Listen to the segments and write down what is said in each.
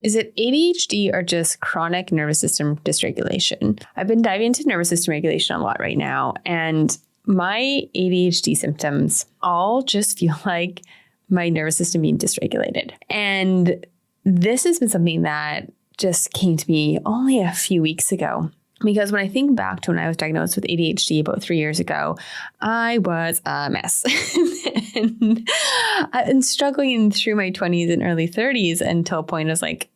Is it ADHD or just chronic nervous system dysregulation? I've been diving into nervous system regulation a lot right now, and my ADHD symptoms all just feel like my nervous system being dysregulated. And this has been something that just came to me only a few weeks ago. Because when I think back to when I was diagnosed with ADHD about 3 years ago, I was a mess. And I've been struggling through my 20s and early 30s until a point I was like,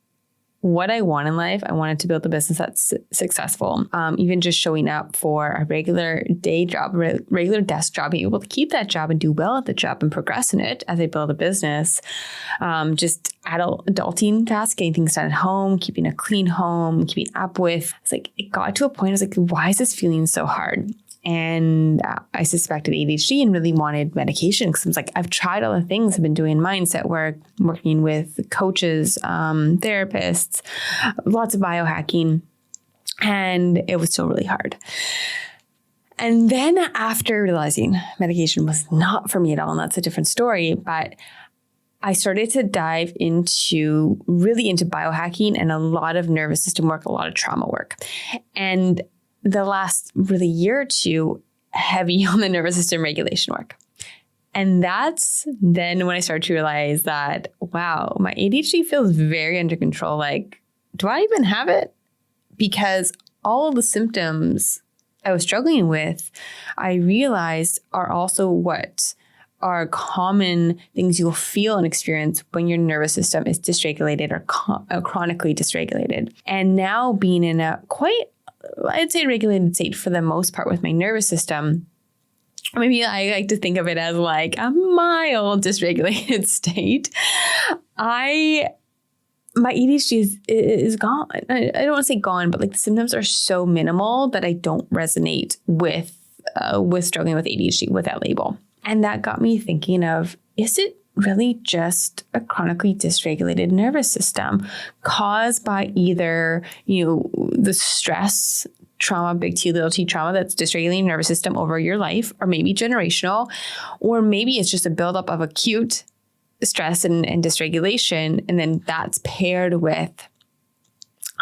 what I want in life, I wanted to build a business that's successful. Even just showing up for a regular day job, regular desk job, being able to keep that job and do well at the job and progress in it as I build a business. Just adulting tasks, getting things done at home, keeping a clean home, keeping up with. It's like, it got to a point I was like, why is this feeling so hard? And I suspected ADHD and really wanted medication because I was like, I've tried all the things. I've been doing mindset work, working with coaches, therapists, lots of biohacking, and it was still really hard. And then after realizing medication was not for me at all, and that's a different story, but I started to dive into biohacking and a lot of nervous system work, a lot of trauma work. And the last really year or two, heavy on the nervous system regulation work. And that's then when I started to realize that, wow, my ADHD feels very under control. Like, do I even have it? Because all of the symptoms I was struggling with, I realized are also what are common things you'll feel and experience when your nervous system is dysregulated or chronically dysregulated. And now being in a quite, I'd say, regulated state for the most part with my nervous system. Maybe I like to think of it as like a mild dysregulated state. My ADHD is gone. I don't want to say gone, but like the symptoms are so minimal that I don't resonate with struggling with ADHD with that label. And that got me thinking of, is it really just a chronically dysregulated nervous system caused by either, the stress, trauma, big T, little t trauma that's dysregulating your nervous system over your life, or maybe generational, or maybe it's just a buildup of acute stress and dysregulation. And then that's paired with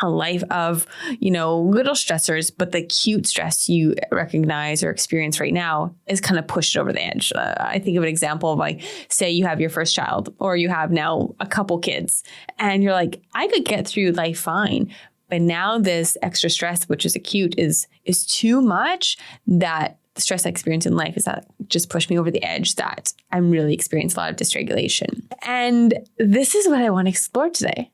a life of, little stressors, but the acute stress you recognize or experience right now is kind of pushed over the edge. I think of an example of like, say you have your first child or you have now a couple kids and you're like, I could get through life fine. But now this extra stress, which is acute, is too much. That the stress I experience in life is that just pushed me over the edge that I'm really experiencing a lot of dysregulation. And this is what I want to explore today.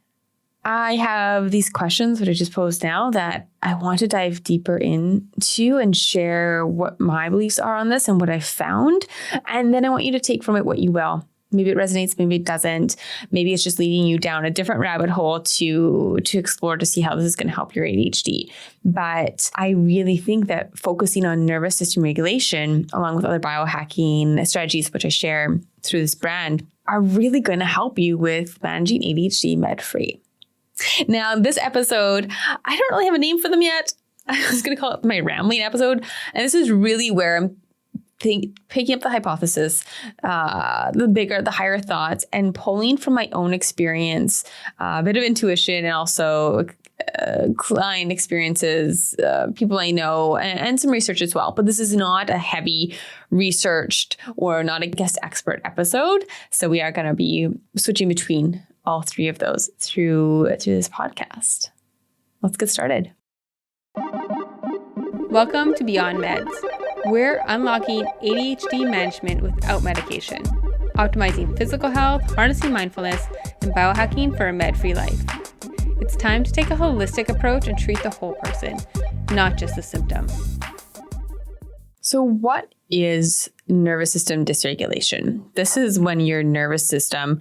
I have these questions that I just posed now that I want to dive deeper into and share what my beliefs are on this and what I found. And then I want you to take from it what you will. Maybe it resonates, maybe it doesn't. Maybe it's just leading you down a different rabbit hole to explore to see how this is going to help your ADHD. But I really think that focusing on nervous system regulation, along with other biohacking strategies, which I share through this brand, are really going to help you with managing ADHD med-free. Now, this episode, I don't really have a name for them yet. I was going to call it my rambling episode. And this is really where I'm picking up the hypothesis, the higher thoughts, and pulling from my own experience, a bit of intuition, and also client experiences, people I know, and some research as well. But this is not a heavy researched or not a guest expert episode. So we are going to be switching between all three of those through this podcast. Let's get started. Welcome to Beyond Meds. We're unlocking ADHD management without medication, optimizing physical health, harnessing mindfulness, and biohacking for a med-free life. It's time to take a holistic approach and treat the whole person, not just the symptom. So what is nervous system dysregulation? This is when your nervous system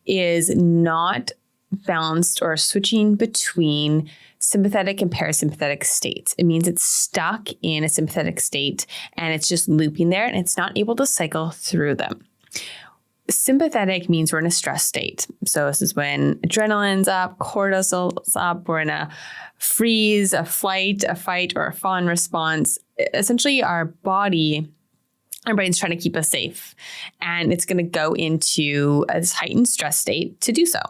is not balanced or switching between sympathetic and parasympathetic states. It means it's stuck in a sympathetic state and it's just looping there and it's not able to cycle through them. Sympathetic means we're in a stress state. So this is when adrenaline's up, cortisol's up, we're in a freeze, a flight, a fight, or a fawn response. Essentially, our brain's trying to keep us safe. And it's going to go into this heightened stress state to do so.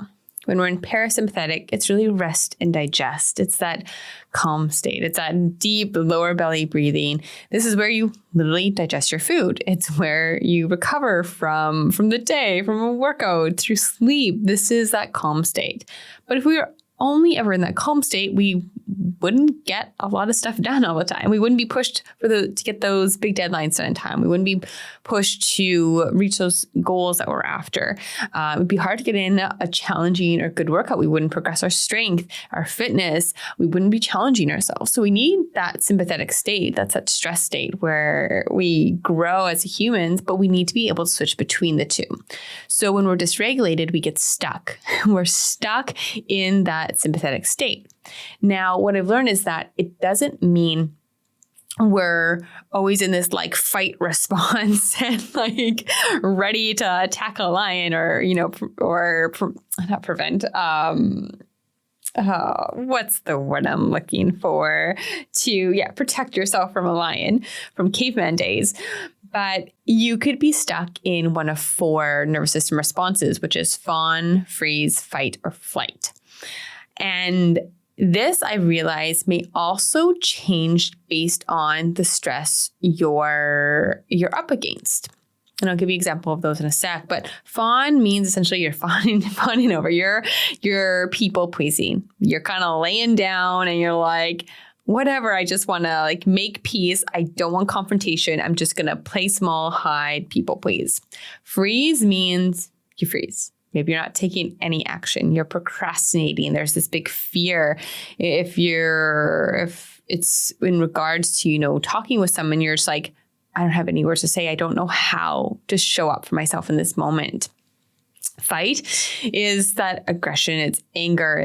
When we're in parasympathetic, it's really rest and digest. It's that calm state. It's that deep lower belly breathing. This is where you literally digest your food. It's where you recover from the day, from a workout, through sleep. This is that calm state. But if we were only ever in that calm state, we wouldn't get a lot of stuff done all the time. We wouldn't be pushed to get those big deadlines done in time. We wouldn't be pushed to reach those goals that we're after. It would be hard to get in a challenging or good workout. We wouldn't progress our strength, our fitness. We wouldn't be challenging ourselves. So we need that sympathetic state. That's that stress state where we grow as humans, but we need to be able to switch between the two. So when we're dysregulated, we get stuck. We're stuck in that sympathetic state. Now, what I've learned is that it doesn't mean we're always in this like fight response and like ready to attack a lion or not prevent. What's the word I'm looking for? Protect yourself from a lion from caveman days. But you could be stuck in one of 4 nervous system responses, which is fawn, freeze, fight, or flight. And this, I realize, may also change based on the stress you're up against. And I'll give you an example of those in a sec. But fawn means essentially you're fawning over. You're people pleasing. You're kind of laying down and you're like, whatever, I just want to like make peace. I don't want confrontation. I'm just going to play small, hide, people please. Freeze means you freeze. Maybe you're not taking any action. You're procrastinating. There's this big fear. If it's in regards to, talking with someone, you're just like, I don't have any words to say. I don't know how to show up for myself in this moment. Fight is that aggression. It's anger.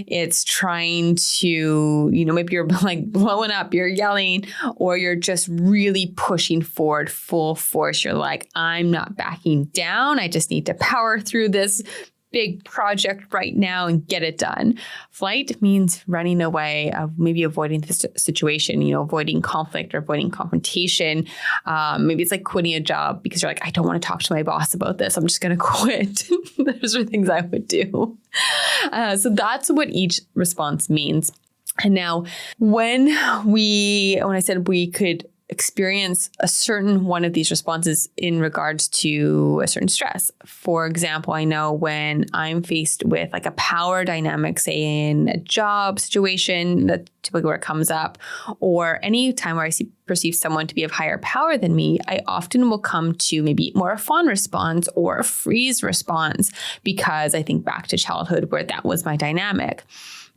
It's trying to, maybe you're like blowing up, you're yelling, or you're just really pushing forward full force. You're like, I'm not backing down. I just need to power through this big project right now and get it done. Flight means running away, maybe avoiding the situation, avoiding conflict or avoiding confrontation. Maybe it's like quitting a job because you're like, I don't want to talk to my boss about this. I'm just going to quit. Those are things I would do. So that's what each response means. And now when I said we could experience a certain one of these responses in regards to a certain stress. For example, I know when I'm faced with like a power dynamic, say in a job situation, that's typically where it comes up, or any time where I perceive someone to be of higher power than me, I often will come to maybe more a fawn response or a freeze response because I think back to childhood where that was my dynamic.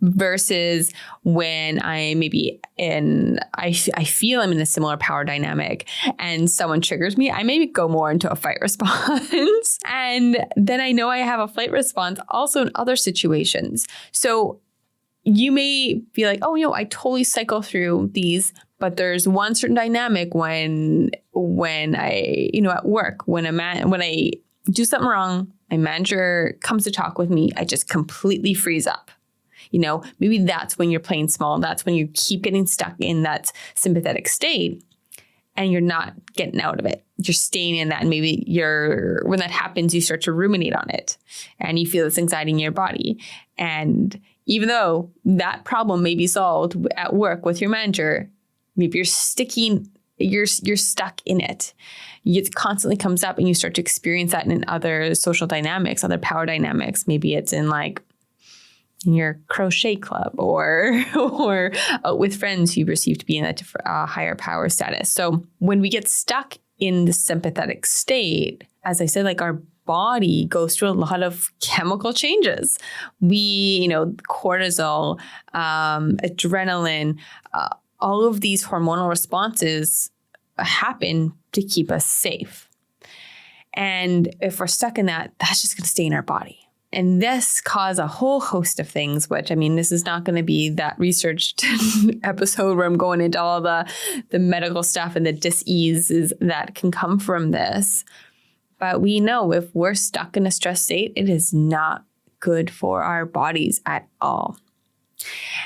Versus when I feel I'm in a similar power dynamic and someone triggers me, I maybe go more into a fight response. And then I know I have a flight response also in other situations. So you may be like, I totally cycle through these, but there's one certain dynamic when I, at work, when I do something wrong, my manager comes to talk with me, I just completely freeze up. Maybe that's when you're playing small. That's when you keep getting stuck in that sympathetic state and you're not getting out of it. You're staying in that. And maybe when that happens, you start to ruminate on it and you feel this anxiety in your body. And even though that problem may be solved at work with your manager, maybe you're stuck in it. It constantly comes up and you start to experience that in other social dynamics, other power dynamics. Maybe it's in in your crochet club or out with friends who you perceive to be in a higher power status. So when we get stuck in the sympathetic state, as I said, our body goes through a lot of chemical changes. Cortisol, adrenaline, all of these hormonal responses happen to keep us safe. And if we're stuck in that, that's just going to stay in our body. And this causes a whole host of things, which, this is not going to be that researched episode where I'm going into all the medical stuff and the dis-eases that can come from this. But we know if we're stuck in a stress state, it is not good for our bodies at all.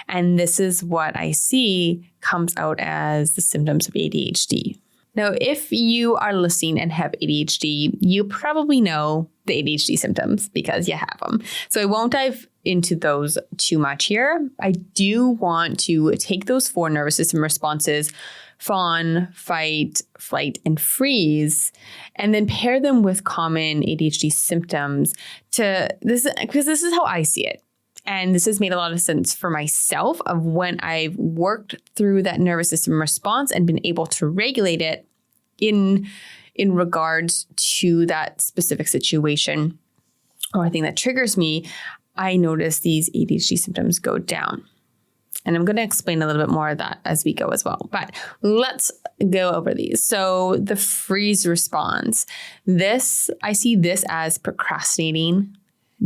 And this is what I see comes out as the symptoms of ADHD. Now, if you are listening and have ADHD, you probably know the ADHD symptoms because you have them. So I won't dive into those too much here. I do want to take those 4 nervous system responses, fawn, fight, flight, and freeze, and then pair them with common ADHD symptoms because this is how I see it. And this has made a lot of sense for myself of when I've worked through that nervous system response and been able to regulate it in regards to that specific situation or thing that triggers me. I notice these ADHD symptoms go down. And I'm going to explain a little bit more of that as we go as well. But let's go over these. So the freeze response, I see this as procrastinating,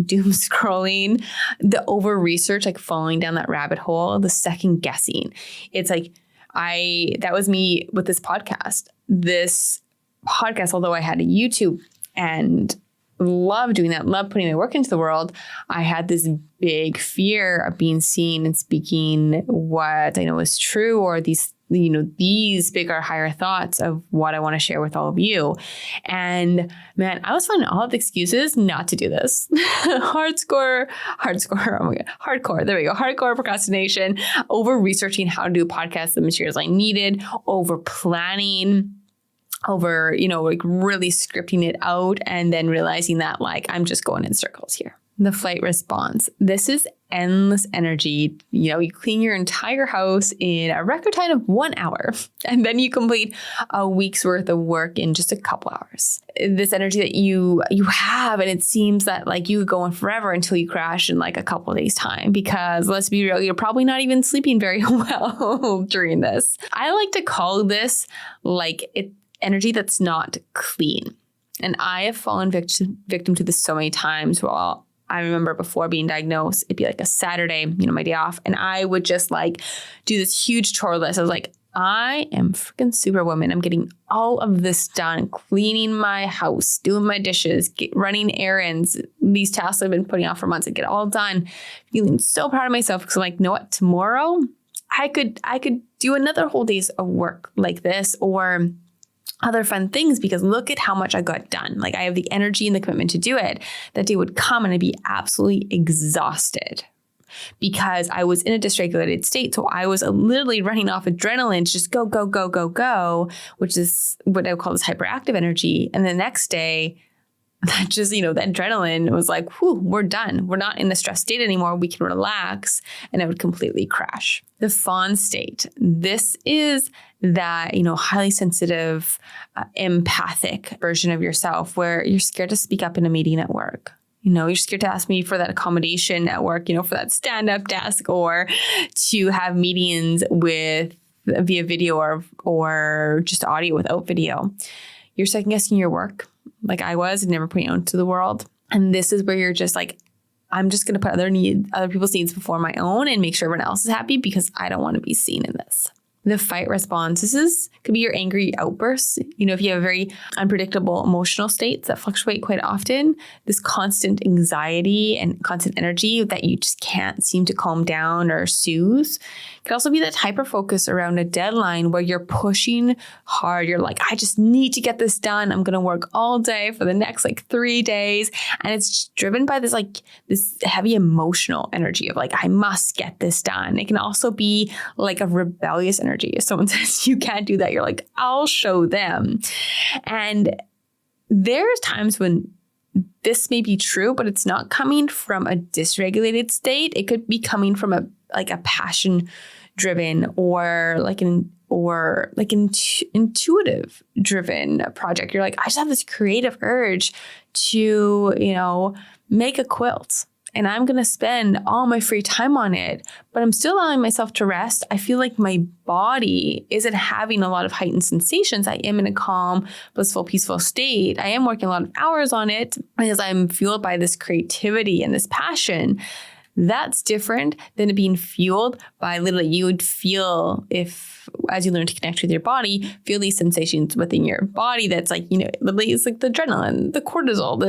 doom scrolling, the over research, like falling down that rabbit hole, the second guessing. It's like that was me with this podcast. This podcast, although I had a YouTube and love doing that, love putting my work into the world, I had this big fear of being seen and speaking what I know is true, or these bigger, higher thoughts of what I want to share with all of you. And man, I was finding all of the excuses not to do this. Hardcore. Oh my God. Hardcore. There we go. Hardcore procrastination, over researching how to do a podcast, the materials I needed, over planning, over, really scripting it out, and then realizing that I'm just going in circles here. The flight response. This is endless energy. You clean your entire house in a record time of 1 hour, and then you complete a week's worth of work in just a couple hours. This energy that you have, and it seems that you could go on forever until you crash in a couple of days' time, because let's be real, you're probably not even sleeping very well during this. I like to call this energy that's not clean. And I have fallen victim to this so many times. Well, I remember before being diagnosed, it'd be a Saturday, my day off. And I would just do this huge chore list. I was like, I am freaking superwoman. I'm getting all of this done, cleaning my house, doing my dishes, running errands, these tasks I've been putting off for months. I get all done, feeling so proud of myself because I'm like, you know what, tomorrow I could do another whole day's of work like this, or other fun things, because look at how much I got done. I have the energy and the commitment to do it. That day would come and I'd be absolutely exhausted because I was in a dysregulated state. So I was literally running off adrenaline to just go, go, go, go, go, which is what I would call this hyperactive energy. And the next day, that just, that adrenaline was like, whew, we're done. We're not in a stress state anymore. We can relax, and I would completely crash. The fawn state. This is that, highly sensitive, empathic version of yourself where you're scared to speak up in a meeting at work. You're scared to ask me for that accommodation at work, for that stand-up desk, or to have meetings via video or just audio without video. You're second guessing your work. Like I was, and never putting it out to the world. And this is where you're just I'm just going to put other people's needs before my own and make sure everyone else is happy because I don't want to be seen in this. The fight response. Could be your angry outbursts. If you have very unpredictable emotional states that fluctuate quite often, this constant anxiety and constant energy that you just can't seem to calm down or soothe. It could also be that hyper focus around a deadline where you're pushing hard. You're like, I just need to get this done. I'm going to work all day for the next 3 days. And it's driven by this heavy emotional energy of I must get this done. It can also be a rebellious energy. If someone says you can't do that, you're like, I'll show them. And there's times when this may be true, but it's not coming from a dysregulated state. It could be coming from a passion driven or intuitive driven project. You're like, I just have this creative urge to, make a quilt. And I'm going to spend all my free time on it, but I'm still allowing myself to rest. I feel like my body isn't having a lot of heightened sensations. I am in a calm, blissful, peaceful state. I am working a lot of hours on it because I'm fueled by this creativity and this passion. That's different than it being fueled by literally you would feel as you learn to connect with your body, feel these sensations within your body that's like, literally it's like the adrenaline, the cortisol,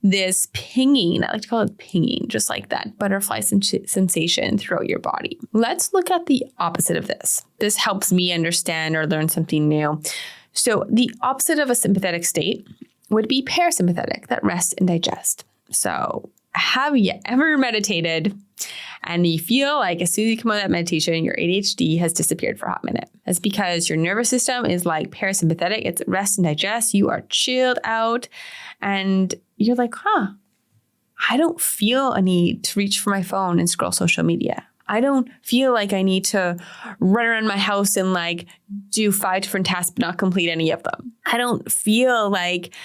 this pinging. I like to call it pinging, just like that butterfly sensation throughout your body. Let's look at the opposite of this. This helps me understand or learn something new. So the opposite of a sympathetic state would be parasympathetic, that rest and digest. So have you ever meditated and you feel like as soon as you come out of that meditation, your ADHD has disappeared for a hot minute? That's because your nervous system is like parasympathetic. It's rest and digest. You are chilled out and you're like, I don't feel a need to reach for my phone and scroll social media. I don't feel like I need to run around my house and do 5 different tasks but not complete any of them. I don't feel like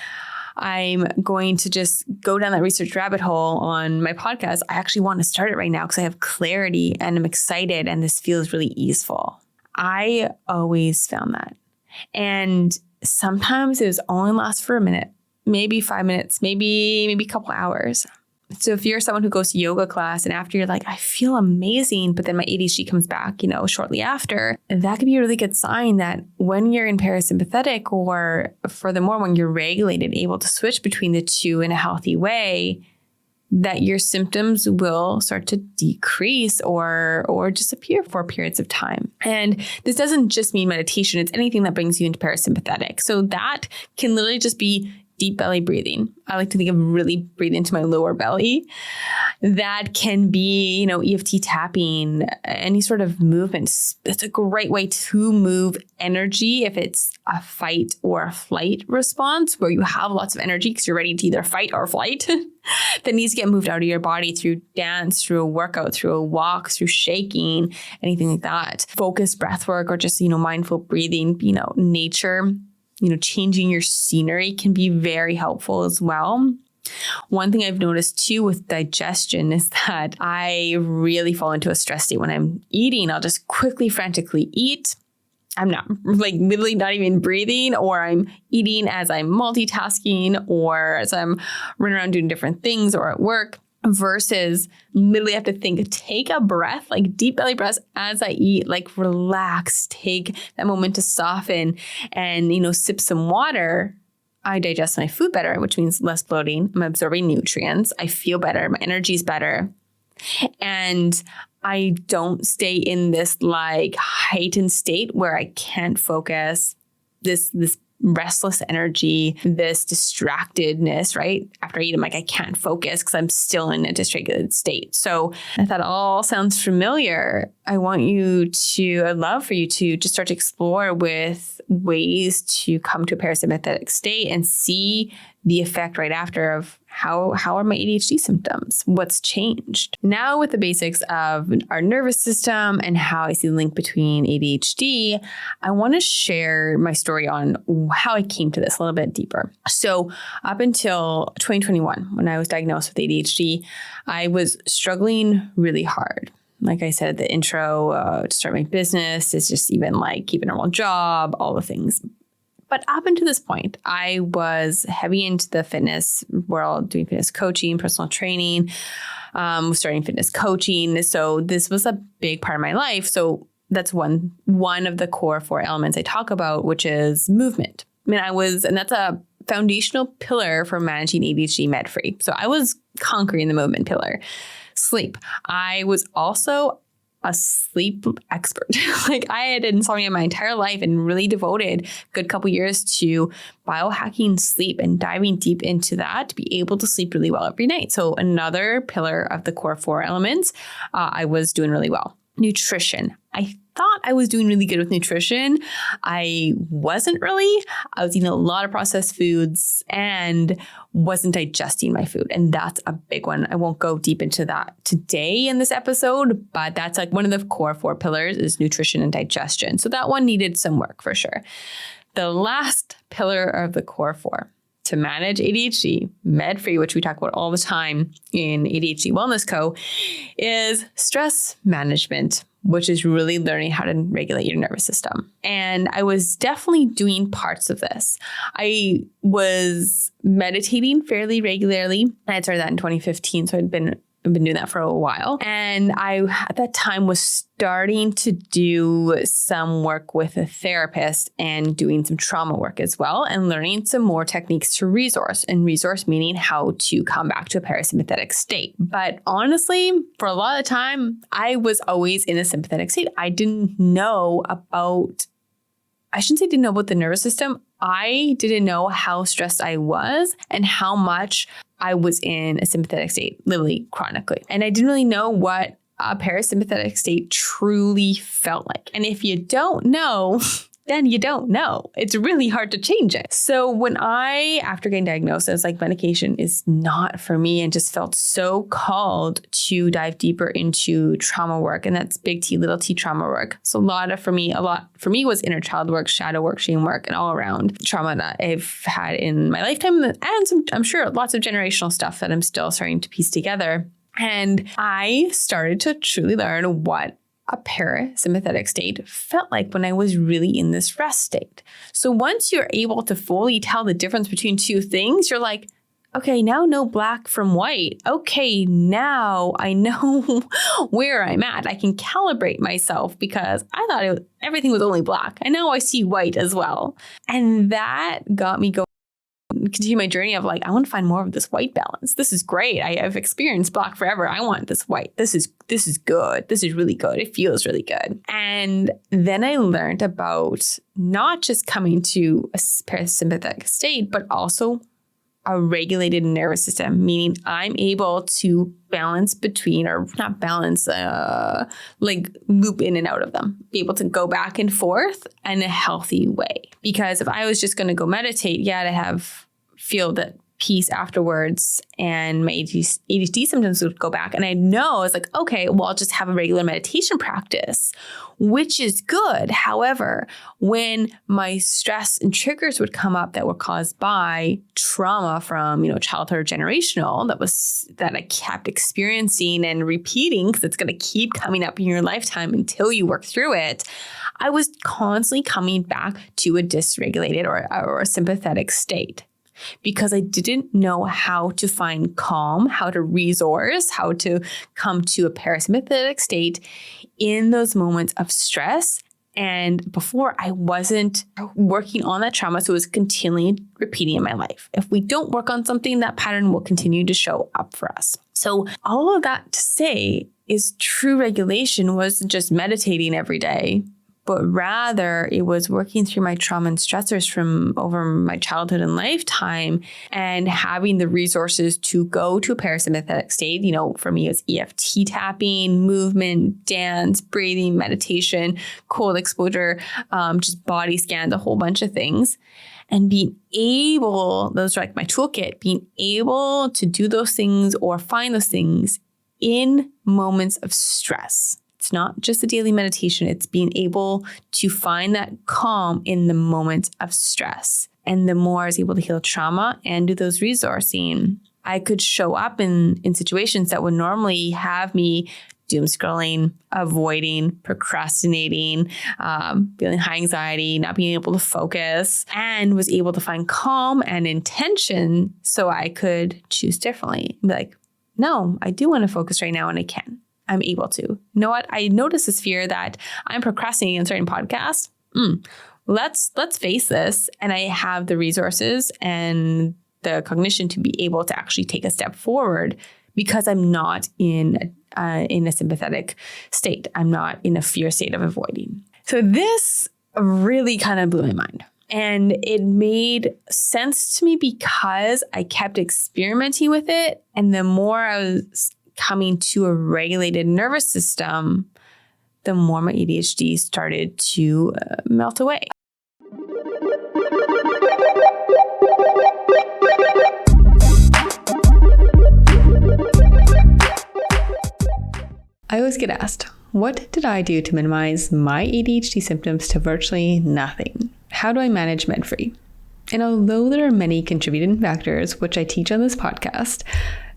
I'm going to just go down that research rabbit hole on my podcast. I actually want to start it right now because I have clarity and I'm excited and this feels really easeful. I always found that. And sometimes it was only lasts for a minute, maybe 5 minutes, maybe a couple hours. So if you're someone who goes to yoga class and after you're like, I feel amazing, but then my ADHD comes back, shortly after, that could be a really good sign that when you're in parasympathetic or furthermore, when you're regulated, able to switch between the two in a healthy way, that your symptoms will start to decrease or disappear for periods of time. And this doesn't just mean meditation. It's anything that brings you into parasympathetic. So that can literally just be deep belly breathing. I like to think of really breathing into my lower belly. That can be, EFT tapping, any sort of movement. That's a great way to move energy if it's a fight or a flight response where you have lots of energy because you're ready to either fight or flight. That needs to get moved out of your body through dance, through a workout, through a walk, through shaking, anything like that. Focused breath work or just, mindful breathing, nature. Changing your scenery can be very helpful as well. One thing I've noticed too with digestion is that I really fall into a stress state when I'm eating. I'll just quickly, frantically eat. I'm not literally not even breathing, or I'm eating as I'm multitasking or as I'm running around doing different things or at work. Versus literally have to think, take a breath, deep belly breaths as I eat, relax, take that moment to soften and, sip some water. I digest my food better, which means less bloating. I'm absorbing nutrients. I feel better. My energy is better. And I don't stay in this heightened state where I can't focus, this restless energy, this distractedness, right? After I eat, I'm I can't focus because I'm still in a dysregulated state. So if that all sounds familiar, I'd love for you to just start to explore with ways to come to a parasympathetic state and see the effect right after of how are my ADHD symptoms? What's changed? Now with the basics of our nervous system and how I see the link between ADHD, I want to share my story on how I came to this a little bit deeper. So up until 2021, when I was diagnosed with ADHD, I was struggling really hard. Like I said, the intro to start my business is just even keep a normal job, all the things. But up until this point, I was heavy into the fitness world, doing fitness coaching, personal training, starting fitness coaching. So this was a big part of my life. So that's one of the core 4 elements I talk about, which is movement. And that's a foundational pillar for managing ADHD med-free. So I was conquering the movement pillar. Sleep. I was also a sleep expert. I had insomnia my entire life and really devoted a good couple years to biohacking sleep and diving deep into that to be able to sleep really well every night. So another pillar of the core 4 elements, I was doing really well. Nutrition. I thought I was doing really good with nutrition. I wasn't really. I was eating a lot of processed foods and wasn't digesting my food. And that's a big one. I won't go deep into that today in this episode, but that's one of the core 4 pillars is nutrition and digestion. So that one needed some work for sure. The last pillar of the core 4 to manage ADHD med-free, which we talk about all the time in ADHD Wellness Co., is stress management, which is really learning how to regulate your nervous system. And I was definitely doing parts of this. I was meditating fairly regularly. I had started that in 2015, so I'd been I've been doing that for a while. And I, at that time, was starting to do some work with a therapist and doing some trauma work as well, and learning some more techniques to resource, and resource meaning how to come back to a parasympathetic state. But honestly, for a lot of the time, I was always in a sympathetic state. I didn't know about, I shouldn't say didn't know about the nervous system. I didn't know how stressed I was and how much I was in a sympathetic state, literally chronically. And I didn't really know what a parasympathetic state truly felt like. And if you don't know, then you don't know. It's really hard to change it. So when after getting diagnosed, I was like, medication is not for me, and just felt so called to dive deeper into trauma work. And that's big T, little t trauma work. So a lot for me was inner child work, shadow work, shame work, and all around trauma that I've had in my lifetime. And some, I'm sure lots of generational stuff that I'm still starting to piece together. And I started to truly learn what a parasympathetic state felt like when I was really in this rest state. So once you're able to fully tell the difference between two things, you're like, okay, now know black from white. Okay, now I know where I'm at. I can calibrate myself because I thought everything was only black. And now I see white as well. And that got me going. Continue my journey of like, I want to find more of this white balance. This is great. I've experienced black forever. I want this white. This is good. This is really good. It feels really good. And then I learned about not just coming to a parasympathetic state, but also a regulated nervous system, meaning I'm able to balance between, or not balance, like loop in and out of them, be able to go back and forth in a healthy way. Because if I was just going to go meditate, I'd feel that peace afterwards, and my ADHD symptoms would go back. And I know it's like, okay, well, I'll just have a regular meditation practice, which is good. However, when my stress and triggers would come up that were caused by trauma from, childhood or generational, that I kept experiencing and repeating, because it's going to keep coming up in your lifetime until you work through it, I was constantly coming back to a dysregulated or a sympathetic state. Because I didn't know how to find calm, how to resource, how to come to a parasympathetic state in those moments of stress. And before, I wasn't working on that trauma, so it was continually repeating in my life. If we don't work on something, that pattern will continue to show up for us. So all of that to say is true regulation wasn't just meditating every day, but rather it was working through my trauma and stressors from over my childhood and lifetime, and having the resources to go to a parasympathetic state. For me, it's EFT tapping, movement, dance, breathing, meditation, cold exposure, just body scans, a whole bunch of things. And being able, those are like my toolkit, being able to do those things or find those things in moments of stress. It's not just the daily meditation. It's being able to find that calm in the moments of stress. And the more I was able to heal trauma and do those resourcing, I could show up in situations that would normally have me doom scrolling, avoiding, procrastinating, feeling high anxiety, not being able to focus, and was able to find calm and intention so I could choose differently. Be like, no, I do want to focus right now, and I can. I'm able to. You know what? I notice this fear that I'm procrastinating on certain podcasts. Let's face this. And I have the resources and the cognition to be able to actually take a step forward, because I'm not in a sympathetic state. I'm not in a fear state of avoiding. So this really kind of blew my mind. And it made sense to me because I kept experimenting with it. And the more I was coming to a regulated nervous system, the more my ADHD started to melt away. I always get asked, what did I do to minimize my ADHD symptoms to virtually nothing? How do I manage med-free? And although there are many contributing factors, which I teach on this podcast,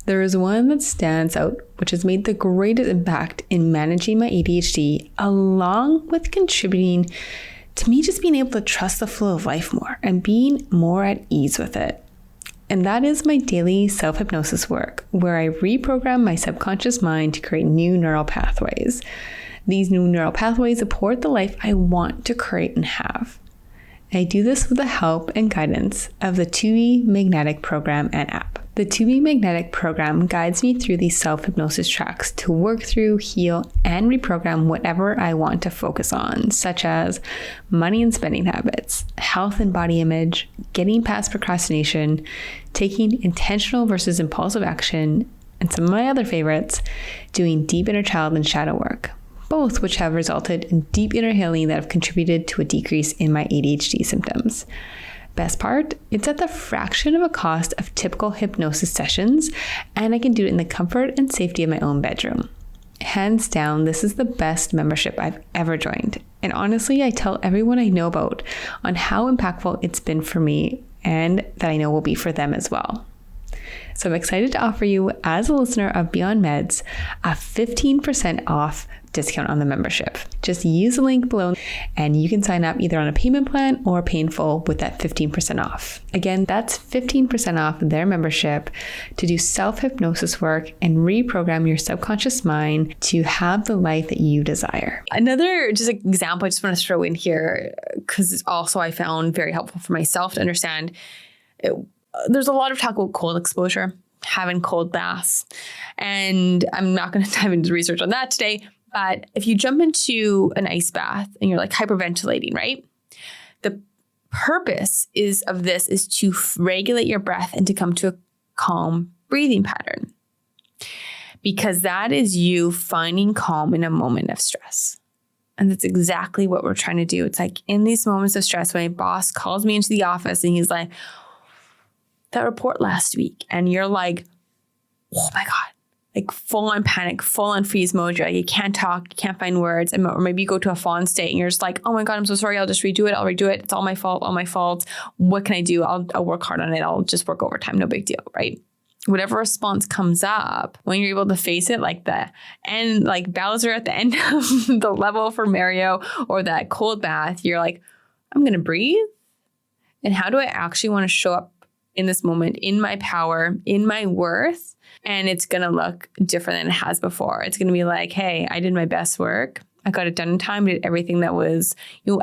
there is one that stands out, which has made the greatest impact in managing my ADHD, along with contributing to me just being able to trust the flow of life more and being more at ease with it. And that is my daily self-hypnosis work, where I reprogram my subconscious mind to create new neural pathways. These new neural pathways support the life I want to create and have. I do this with the help and guidance of the 2E Magnetic program and app. The 2E Magnetic program guides me through these self-hypnosis tracks to work through, heal, and reprogram whatever I want to focus on, such as money and spending habits, health and body image, getting past procrastination, taking intentional versus impulsive action, and some of my other favorites, doing deep inner child and shadow work, both which have resulted in deep inner healing that have contributed to a decrease in my ADHD symptoms. Best part, it's at the fraction of a cost of typical hypnosis sessions, and I can do it in the comfort and safety of my own bedroom. Hands down, this is the best membership I've ever joined. And honestly, I tell everyone I know about on how impactful it's been for me and that I know will be for them as well. So I'm excited to offer you, as a listener of Beyond Meds, a 15% off discount on the membership. Just use the link below and you can sign up either on a payment plan or pay in full with that 15% off. Again, that's 15% off their membership to do self-hypnosis work and reprogram your subconscious mind to have the life that you desire. Another just example I just want to throw in here, because it's also I found very helpful for myself to understand. There's a lot of talk about cold exposure, having cold baths, and I'm not going to dive into research on that today. But if you jump into an ice bath and you're like hyperventilating, right? The purpose of this is to regulate your breath and to come to a calm breathing pattern, because that is you finding calm in a moment of stress. And that's exactly what we're trying to do. It's like in these moments of stress, when my boss calls me into the office and he's like, that report last week, and you're like, oh my God, like full on panic, full on freeze mode. You're like, you can't talk, you can't find words. Or maybe you go to a Fawn state and you're just like, oh my God, I'm so sorry. I'll just redo it. I'll redo it. It's all my fault. What can I do? I'll work hard on it. I'll just work overtime. No big deal, right? Whatever response comes up, when you're able to face it like that, and like Bowser at the end of the level for Mario, or that cold bath, you're like, I'm going to breathe. And how do I actually want to show up in this moment, in my power, in my worth? And it's going to look different than it has before. It's going to be like, hey, I did my best work. I got it done in time. I did everything that was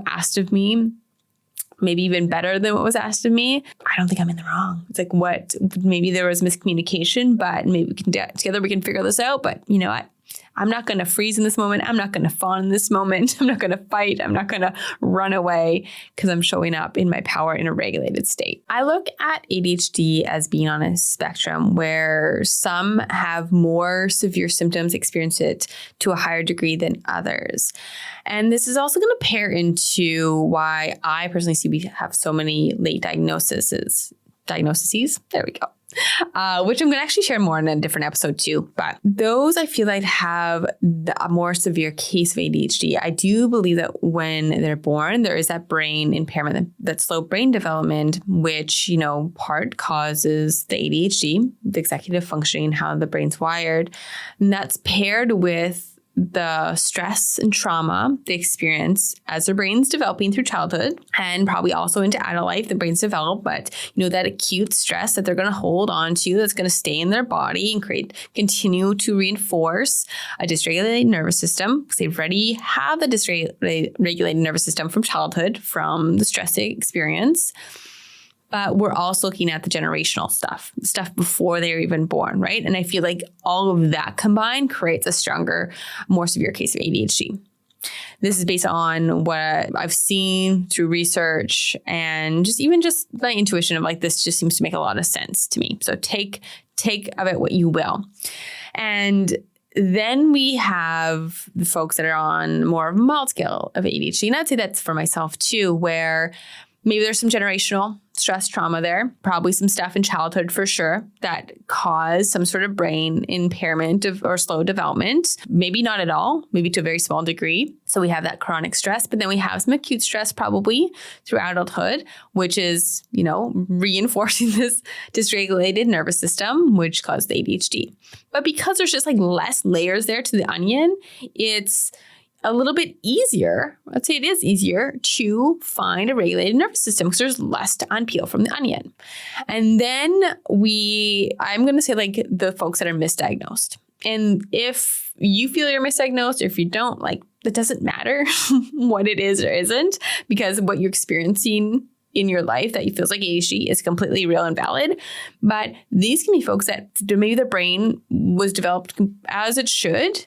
asked of me, maybe even better than what was asked of me. I don't think I'm in the wrong. It's like, what? Maybe there was miscommunication, but maybe together we can figure this out. But you know what? I'm not going to freeze in this moment. I'm not going to fawn in this moment. I'm not going to fight. I'm not going to run away, because I'm showing up in my power in a regulated state. I look at ADHD as being on a spectrum where some have more severe symptoms, experience it to a higher degree than others. And this is also going to pair into why I personally see we have so many late diagnoses. There we go. Which I'm going to actually share more in a different episode too. But those I feel like have a more severe case of ADHD. I do believe that when they're born, there is that brain impairment, that slow brain development, which, part causes the ADHD, the executive functioning, how the brain's wired. And that's paired with the stress and trauma they experience as their brain's developing through childhood, and probably also into adult life, the brain's develop, but that acute stress that they're going to hold on to, that's going to stay in their body and continue to reinforce a dysregulated nervous system, because they already have the dysregulated nervous system from childhood, from the stress they experience. But we're also looking at the generational stuff before they're even born, right? And I feel like all of that combined creates a stronger, more severe case of ADHD. This is based on what I've seen through research, and just my intuition of like, this just seems to make a lot of sense to me. So take of it what you will. And then we have the folks that are on more of a mild scale of ADHD. And I'd say that's for myself too, where maybe there's some generational stress trauma there, probably some stuff in childhood for sure that caused some sort of brain impairment or slow development. Maybe not at all, maybe to a very small degree. So we have that chronic stress, but then we have some acute stress probably through adulthood, which is, reinforcing this dysregulated nervous system, which caused the ADHD. But because there's just like less layers there to the onion, it's a little bit easier. I'd say it is easier to find a regulated nervous system because there's less to unpeel from the onion. And then I'm going to say like the folks that are misdiagnosed. And if you feel you're misdiagnosed, or if you don't, like, it doesn't matter what it is or isn't, because what you're experiencing in your life that you feels like ADHD is completely real and valid. But these can be folks that maybe their brain was developed as it should,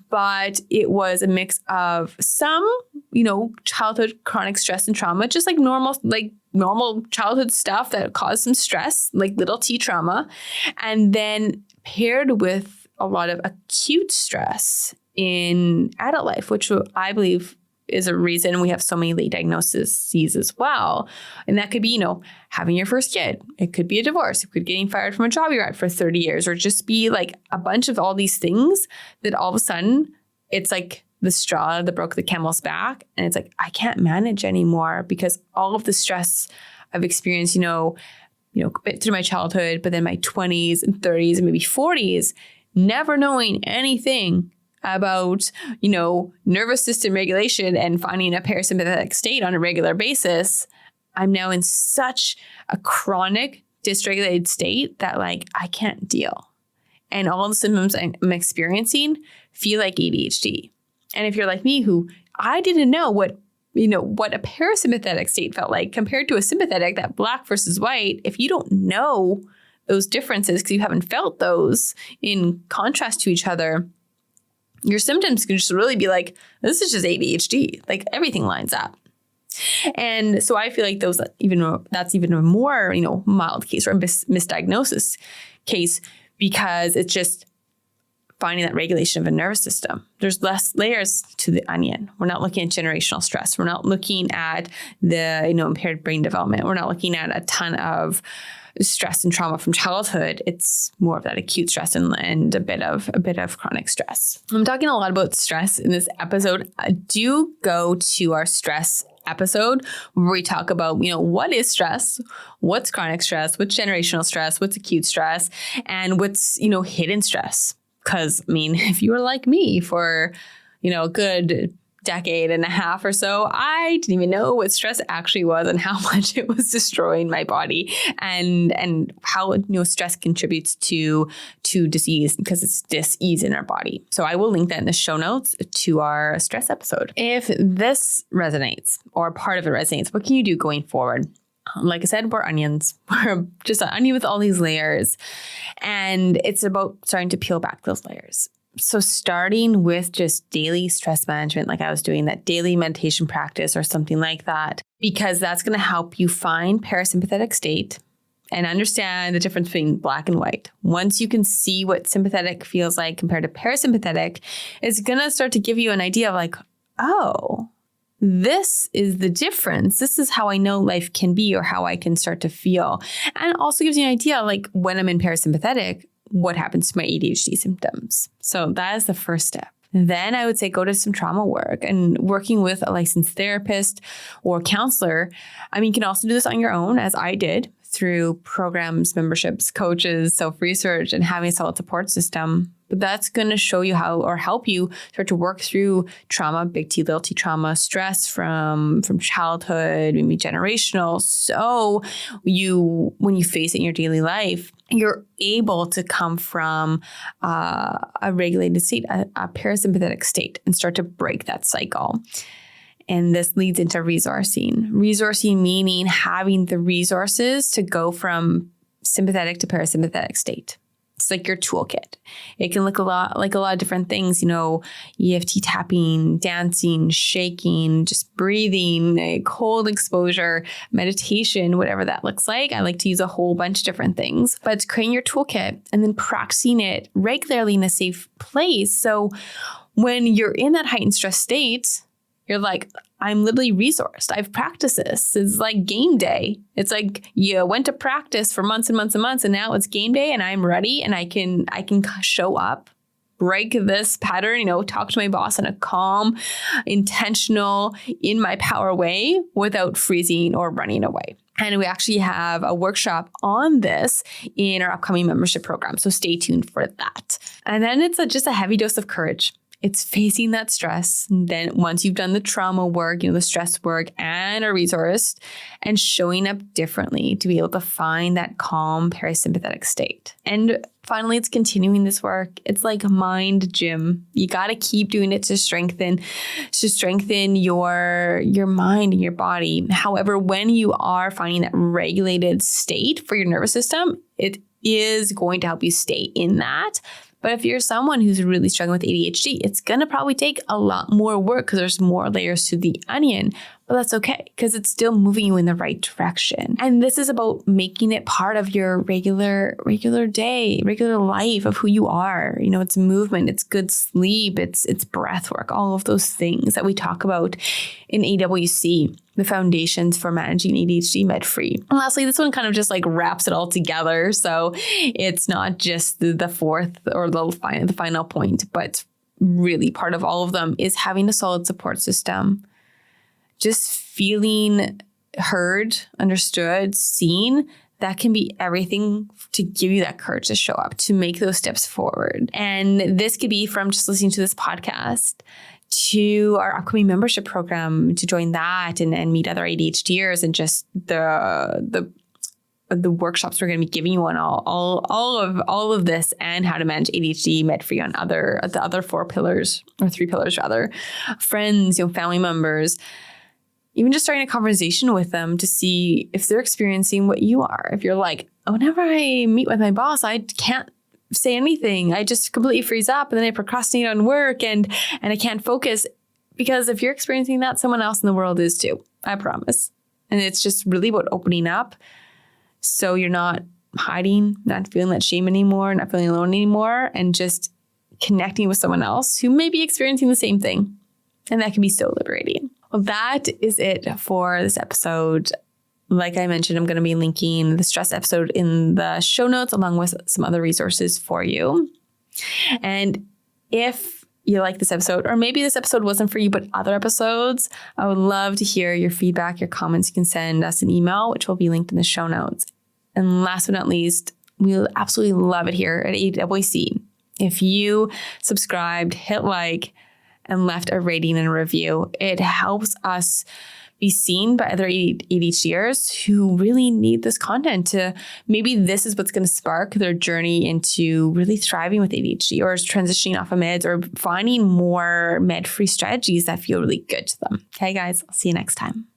but it was a mix of some, childhood chronic stress and trauma, just like normal childhood stuff that caused some stress, like little T trauma, and then paired with a lot of acute stress in adult life, which I believe is a reason we have so many late diagnoses as well. And that could be, having your first kid. It could be a divorce. It could be getting fired from a job you're at for 30 years, or just be like a bunch of all these things that all of a sudden it's like the straw that broke the camel's back. And it's like, I can't manage anymore because all of the stress I've experienced, through my childhood, but then my 20s and 30s and maybe 40s, never knowing anything about, nervous system regulation and finding a parasympathetic state on a regular basis. I'm now in such a chronic dysregulated state that like I can't deal. And all the symptoms I'm experiencing feel like ADHD. And if you're like me, who I didn't know what a parasympathetic state felt like compared to a sympathetic, that black versus white, if you don't know those differences because you haven't felt those in contrast to each other, your symptoms can just really be like, this is just ADHD. Like everything lines up. And so I feel like that's even a more, mild case or a misdiagnosis case, because it's just finding that regulation of a nervous system. There's less layers to the onion. We're not looking at generational stress. We're not looking at the, impaired brain development. We're not looking at a ton of stress and trauma from childhood. It's more of that acute stress and a bit of chronic stress. I'm talking a lot about stress in this episode. Do go to our stress episode where we talk about, what is stress, what's chronic stress, what's generational stress, what's acute stress, and what's, hidden stress. Because, if you were like me for, a good decade and a half or so, I didn't even know what stress actually was and how much it was destroying my body, and how stress contributes to disease, because it's dis-ease in our body. So I will link that in the show notes to our stress episode. If this resonates or part of it resonates, what can you do going forward? Like I said, we're onions. We're just an onion with all these layers, and it's about starting to peel back those layers. So starting with just daily stress management, like I was doing, that daily meditation practice or something like that, because that's going to help you find parasympathetic state and understand the difference between black and white. Once you can see what sympathetic feels like compared to parasympathetic, it's going to start to give you an idea of like, oh, this is the difference. This is how I know life can be, or how I can start to feel. And it also gives you an idea, like when I'm in parasympathetic, what happens to my ADHD symptoms. So that is the first step. Then I would say go to some trauma work, and working with a licensed therapist or counselor. You can also do this on your own, as I did, through programs, memberships, coaches, self-research, and having a solid support system. But that's going to show you how, or help you start to work through trauma, big T, little t trauma, stress from childhood, maybe generational. So when you face it in your daily life, you're able to come from a regulated state, a parasympathetic state, and start to break that cycle. And this leads into resourcing. Resourcing meaning having the resources to go from sympathetic to parasympathetic state. It's like your toolkit. It can look a lot of different things, EFT tapping, dancing, shaking, just breathing, cold exposure, meditation, whatever that looks like. I like to use a whole bunch of different things, but it's creating your toolkit and then practicing it regularly in a safe place. So when you're in that heightened stress state, you're like, I'm literally resourced. I've practiced this. It's like game day. It's like you went to practice for months and months and months, and now it's game day, and I'm ready, and I can show up, break this pattern, talk to my boss in a calm, intentional, in my power way without freezing or running away. And we actually have a workshop on this in our upcoming membership program. So stay tuned for that. And then it's just a heavy dose of courage. It's facing that stress. And then once you've done the trauma work, the stress work and a resource, and showing up differently to be able to find that calm parasympathetic state. And finally, it's continuing this work. It's like mind gym. You got to keep doing it to strengthen your mind and your body. However, when you are finding that regulated state for your nervous system, it is going to help you stay in that. But if you're someone who's really struggling with ADHD, it's going to probably take a lot more work because there's more layers to the onion. But that's okay because it's still moving you in the right direction. And this is about making it part of your regular day, regular life of who you are. It's movement, it's good sleep, it's breath work, all of those things that we talk about in AWC, the foundations for managing ADHD med-free. And lastly, this one kind of just like wraps it all together. So it's not just the fourth or the final point, but really part of all of them is having a solid support system. Just feeling heard, understood, seen, that can be everything to give you that courage to show up, to make those steps forward. And this could be from just listening to this podcast to our upcoming membership program, to join that and meet other ADHDers, and just the workshops we're going to be giving you on all of this, and how to manage ADHD med-free on the other 4 pillars, or 3 pillars rather, friends, family members. Even just starting a conversation with them to see if they're experiencing what you are. If you're like, whenever I meet with my boss, I can't say anything. I just completely freeze up and then I procrastinate on work and I can't focus. Because if you're experiencing that, someone else in the world is too. I promise. And it's just really about opening up so you're not hiding, not feeling that shame anymore, not feeling alone anymore, and just connecting with someone else who may be experiencing the same thing. And that can be so liberating. Well, that is it for this episode. Like I mentioned, I'm going to be linking the stress episode in the show notes along with some other resources for you. And if you like this episode, or maybe this episode wasn't for you, but other episodes, I would love to hear your feedback, your comments. You can send us an email, which will be linked in the show notes. And last but not least, we'll absolutely love it here at AWC if you subscribed, hit like, and left a rating and a review. It helps us be seen by other ADHDers who really need this content to, maybe this is what's going to spark their journey into really thriving with ADHD, or transitioning off of meds, or finding more med-free strategies that feel really good to them. Okay, guys, I'll see you next time.